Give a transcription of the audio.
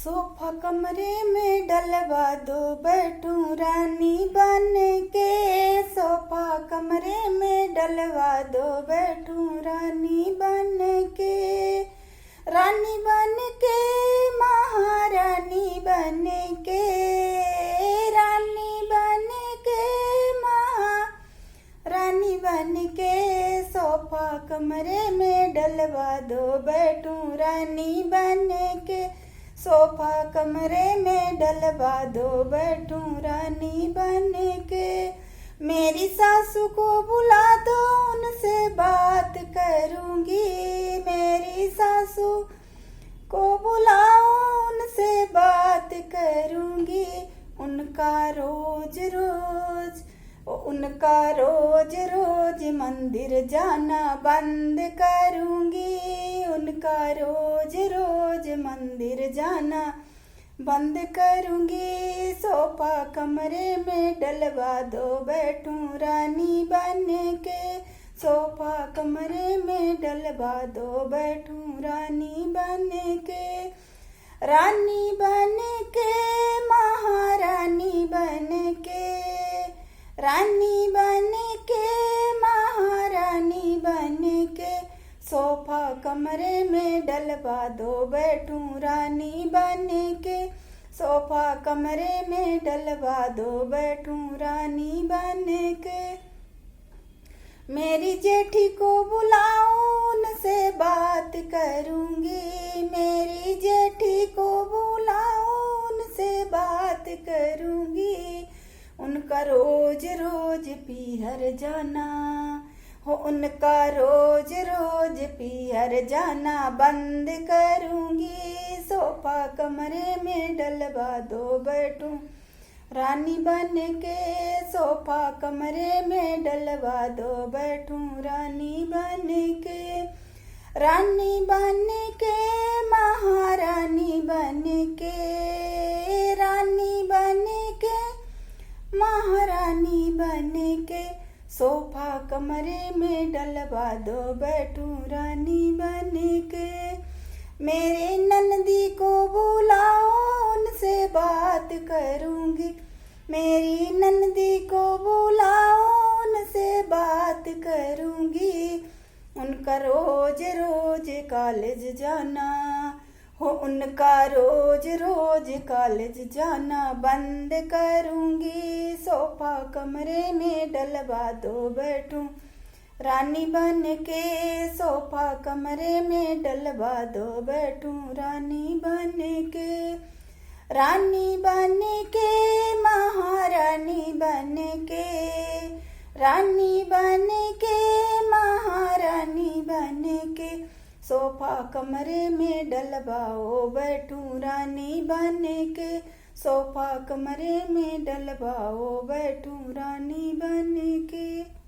Sofa कमरे में डलवा दो, बैठूं रानी बन के। सोफा कमरे में डलवा दो, बैठूं रानी बन के। रानी बन के, महारानी बन के। रानी बन के, महारानी बन के। सोफा कमरे में डलवा दो, बैठूं रानी बन के। सोफा कमरे में डलवा दो, बैठूं रानी बन के। मेरी सासू को बुला दो, उनसे बात करूंगी। मेरी सासू को बुलाओ, उनसे बात करूंगी। उनका रोज रोज मंदिर जाना बंद करूंगी। उनका रोज रोज मंदिर जाना बंद करूंगी। सोफा कमरे में डलवा दो, बैठूं रानी बन के। सोफा कमरे में डलवा दो, बैठूं रानी बन के। रानी बन के, महारानी बन के। रानी बन के, महारानी बन के। सोफा कमरे में डलवा दो, बैठूं रानी बन के। सोफा कमरे में डलवा दो, बैठूं रानी बन के। मेरी जेठी को बुलाओ, उनसे बात करूंगी। मेरी जेठी को बुलाओ, उनसे बात करूंगी। उनका रोज रोज पीहर जाना हो, उनका रोज रोज पीहर जाना बंद करूंगी। सोफा कमरे में डलवा दो, बैठूं रानी बन के। सोफा कमरे में डलवा दो, बैठूं रानी बन के। रानी बन के, महारानी बन के। रानी बन के, महारानी बन के। सोफा कमरे में डलवा दो, बैठूं रानी बन के। मेरे नंदी को बुलाओ, उनसे बात करूंगी। मेरी नंदी को बुलाओ, उनसे बात करूंगी। उनका रोज रोज कॉलेज जाना हो, उनका रोज रोज कॉलेज जाना बंद करूंगी। सोफा कमरे में डलवा दो, बैठूं रानी बन के। सोफा कमरे में डलवा दो, बैठूं रानी बन के। रानी बन के, महारानी बन के। रानी बन के, महारानी बन के। सोफा कमरे में डलवाओ, बैठूं रानी बन के। सोफा कमरे में डलवाओ, बैठूं रानी बन के।